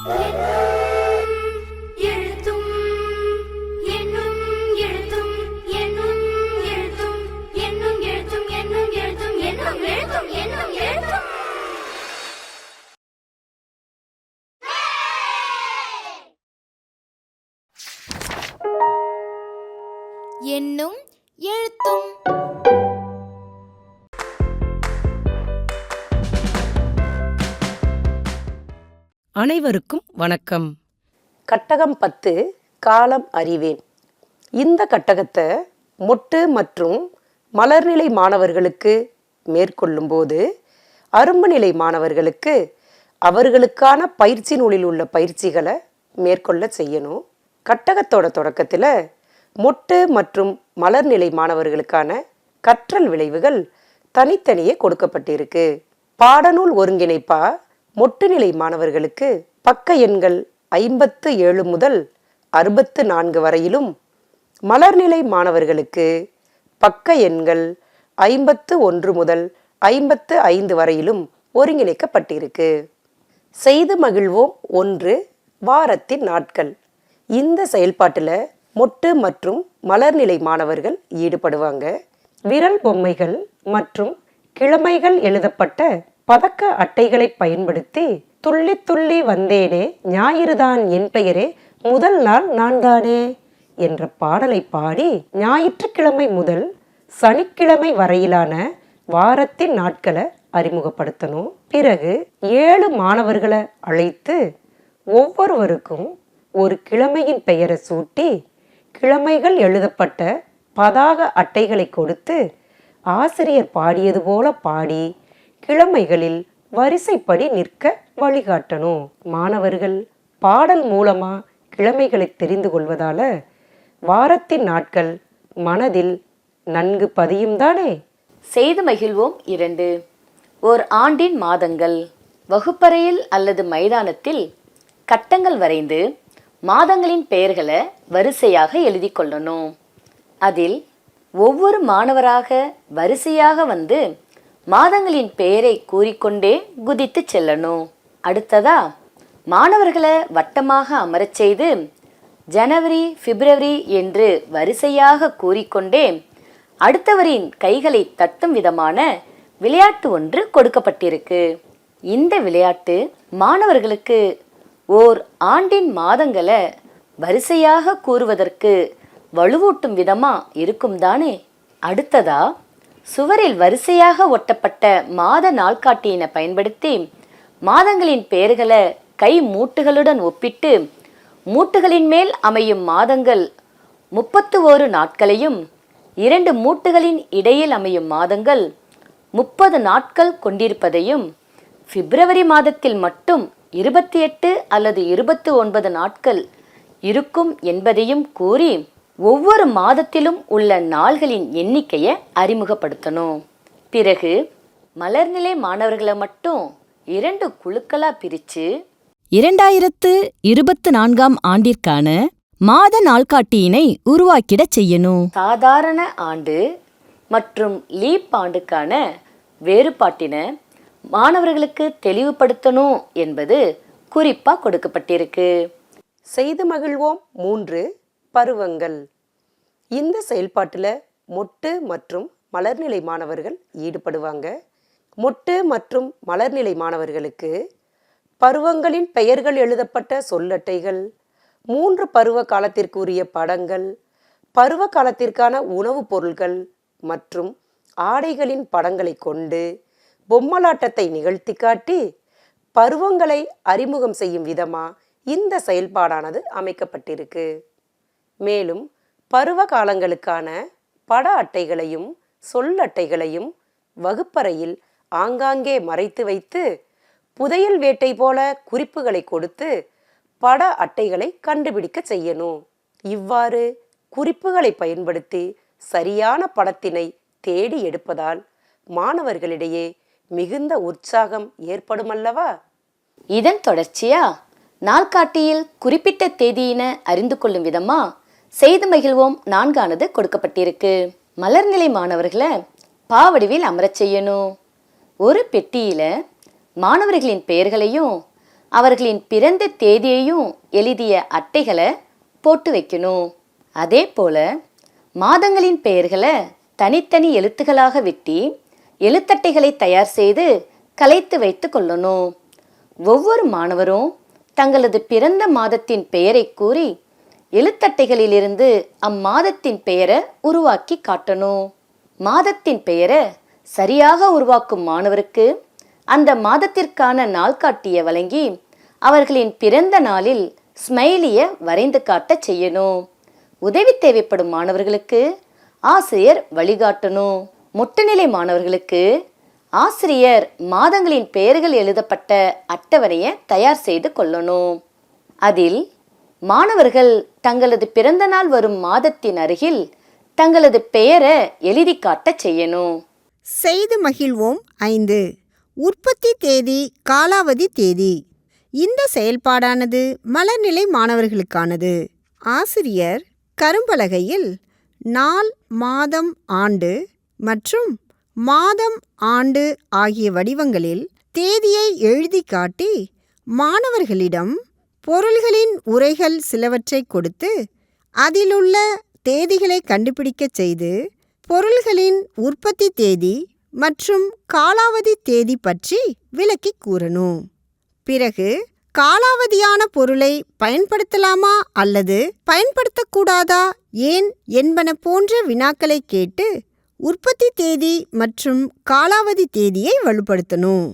எண்ணும் எழுத்தும். அனைவருக்கும் வணக்கம். கட்டகம் 10 காலம் அறிவேன். இந்த கட்டகத்தை மொட்டு மற்றும் மலர்நிலை மாணவர்களுக்கு மேற்கொள்ளும் போது அரும்பு நிலை மாணவர்களுக்கு அவர்களுக்கான பயிற்சி நூலில் உள்ள பயிற்சிகளை மேற்கொள்ள செய்யணும். கட்டகத்தோட தொடக்கத்தில் மொட்டு மற்றும் மலர்நிலை மாணவர்களுக்கான கற்றல் விளைவுகள் தனித்தனியே கொடுக்கப்பட்டிருக்கு. பாடநூல் ஒருங்கிணைப்பா மொட்டு நிலை மாணவர்களுக்கு பக்க எண்கள் 57 முதல் 64 வரையிலும், மலர்நிலை மாணவர்களுக்கு பக்க எண்கள் 51 முதல் 55 வரையிலும் ஒருங்கிணைக்கப்பட்டிருக்கு. செய்து மகிழ்வோம் 1 வாரத்தின் நாட்கள். இந்த செயல்பாட்டில் மொட்டு மற்றும் மலர்நிலை மாணவர்கள் ஈடுபடுவாங்க. விரல் பொம்மைகள் மற்றும் கிழமைகள் எழுதப்பட்ட பதக்க அட்டைகளை பயன்படுத்தி துள்ளி துள்ளி வந்தேனே ஞாயிறுதான் என் பெயரே முதல் நாள் நான் தானே என்ற பாடலை பாடி ஞாயிற்றுக்கிழமை முதல் சனிக்கிழமை வரையிலான வாரத்தின் நாட்களை அறிமுகப்படுத்தணும். பிறகு 7 மாணவர்களை அழைத்து ஒவ்வொருவருக்கும் ஒரு கிழமையின் பெயரை சூட்டி கிழமைகள் எழுதப்பட்ட பதாக அட்டைகளை கொடுத்து ஆசிரியர் பாடியது போல பாடி கிழமைகளில் வரிசைப்படி நிற்க வழிகாட்டணும். மாணவர்கள் பாடல் மூலமா கிழமைகளை தெரிந்து கொள்வதால வாரத்தின் நாட்கள் மனதில் நன்கு பதியும் தானே. செய்து மகிழ்வோம் 2 ஓர் ஆண்டின் மாதங்கள். வகுப்பறையில் அல்லது மைதானத்தில் கட்டங்கள் வரைந்து மாதங்களின் பெயர்களை வரிசையாக எழுதி கொள்ளணும். அதில் ஒவ்வொரு மாணவராக வரிசையாக வந்து மாதங்களின் பெயரை கூறிக்கொண்டே குதித்து செல்லணும். அடுத்ததா மாணவர்களை வட்டமாக அமரச் செய்து ஜனவரி, பிப்ரவரி என்று வரிசையாக கூறிக்கொண்டே அடுத்தவரின் கைகளை தட்டும் விதமான விளையாட்டு ஒன்று கொடுக்கப்பட்டிருக்கு. இந்த விளையாட்டு மாணவர்களுக்கு ஓர் ஆண்டின் மாதங்களை வரிசையாக கூறுவதற்கு வலுவூட்டும் விதமா இருக்கும் தானே. அடுத்ததா சுவரில் வரிசையாக ஒட்டப்பட்ட மாத நாள்காட்டியினை பயன்படுத்தி மாதங்களின் பெயர்களை கை மூட்டுகளுடன் ஒப்பிட்டு மூட்டுகளின் மேல் அமையும் மாதங்கள் 31 நாட்களையும் 2 மூட்டுகளின் இடையில் அமையும் மாதங்கள் 30 நாட்கள் கொண்டிருப்பதையும் பிப்ரவரி மாதத்தில் மட்டும் 28 அல்லது 29 நாட்கள் இருக்கும் என்பதையும் கூறி ஒவ்வொரு மாதத்திலும் உள்ள நாள்களின் எண்ணிக்கையை அறிமுகப்படுத்தணும். பிறகு மலர்நிலை மாணவர்களை மட்டும் 2 குழுக்களா பிரித்து 2024ஆம் ஆண்டிற்கான மாத நாள்காட்டியினை உருவாக்கிட செய்யணும். சாதாரண ஆண்டு மற்றும் லீப் ஆண்டுக்கான வேறுபாட்டினை மாணவர்களுக்கு தெளிவுபடுத்தணும் என்பது குறிப்பா கொடுக்கப்பட்டிருக்கு. செய்து மகிழ்வோம் 3 பருவங்கள். இந்த செயல்பாட்டில் மொட்டு மற்றும் மலர்நிலை மாணவர்கள் ஈடுபடுவாங்க. மொட்டு மற்றும் மலர்நிலை மாணவர்களுக்கு பருவங்களின் பெயர்கள் எழுதப்பட்ட சொல்லட்டைகள், 3 பருவ காலத்திற்குரிய படங்கள், பருவ காலத்திற்கான உணவுப் பொருட்கள் மற்றும் ஆடைகளின் படங்களை கொண்டு பொம்மலாட்டத்தை நிகழ்த்தி காட்டி பருவங்களை அறிமுகம் செய்யும் விதமா இந்த செயல்பாடானது அமைக்கப்பட்டிருக்கு. மேலும் பருவ காலங்களுக்கான பட அட்டைகளையும் சொல்லட்டைகளையும் வகுப்பறையில் ஆங்காங்கே மறைத்து வைத்து புதையல் வேட்டை போல குறிப்புகளை கொடுத்து பட அட்டைகளை கண்டுபிடிக்க செய்யணும். இவ்வாறு குறிப்புகளை பயன்படுத்தி சரியான படத்தினை தேடி எடுப்பதால் மாணவர்களிடையே மிகுந்த உற்சாகம் ஏற்படுமல்லவா. இதன் தொடர்ச்சியா நாள்காட்டியில் குறிப்பிட்ட தேதியினை அறிந்து கொள்ளும் விதமா செய்து மகிழ்வோம் 4 கொடுக்கப்பட்டிருக்கு. மலர்நிலை மாணவர்களை பாவடிவில் அமரச் செய்யணும். ஒரு பெட்டியில மாணவர்களின் பெயர்களையும் அவர்களின் பிறந்த தேதியையும் எழுதிய அட்டைகளை போட்டு வைக்கணும். அதே போல மாதங்களின் பெயர்களை தனித்தனி எழுத்துக்களாக வெட்டி எழுத்தட்டைகளை தயார் செய்து கலைத்து வைத்து கொள்ளணும். ஒவ்வொரு மாணவரும் தங்களது பிறந்த மாதத்தின் பெயரை கூறி எழுத்தட்டைகளிலிருந்து அம்மாதத்தின் பெயரை உருவாக்கி காட்டணும். மாதத்தின் பெயரை சரியாக உருவாக்கும் மாணவருக்கு அந்த மாதத்திற்கான நாள்காட்டியை வழங்கி அவர்களின் பிறந்த நாளில் ஸ்மைலியை வரைந்து காட்ட செய்யணும். உதவி தேவைப்படும் மாணவர்களுக்கு ஆசிரியர் வழிகாட்டணும். மொட்டுநிலை மாணவர்களுக்கு ஆசிரியர் மாதங்களின் பெயர்கள் எழுதப்பட்ட அட்டவணையை தயார் செய்து கொள்ளணும். அதில் மாணவர்கள் தங்களது பிறந்த நாள் வரும் மாதத்தின் அருகில் தங்களது பெயரை எழுதி காட்ட செய்யணும். செய்து மகிழ்வோம் 5. உற்பத்தி தேதி, காலாவதி தேதி. இந்த செயல்பாடானது மலர்நிலை மாணவர்களுக்கானது. ஆசிரியர் கரும்பலகையில் நாள், மாதம், ஆண்டு மற்றும் மாதம், ஆண்டு ஆகிய வடிவங்களில் தேதியை எழுதி காட்டி மாணவர்களிடம் பொருள்களின் உரைகள் சிலவற்றை கொடுத்து அதிலுள்ள தேதிகளை கண்டுபிடிக்கச் செய்து பொருள்களின் உற்பத்தி தேதி மற்றும் காலாவதி தேதி பற்றி விளக்கி கூறணும். பிறகு காலாவதியான பொருளை பயன்படுத்தலாமா அல்லது பயன்படுத்தக்கூடாதா, ஏன் என்பன போன்ற வினாக்களை கேட்டு உற்பத்தி தேதி மற்றும் காலாவதி தேதியை வலுப்படுத்தணும்.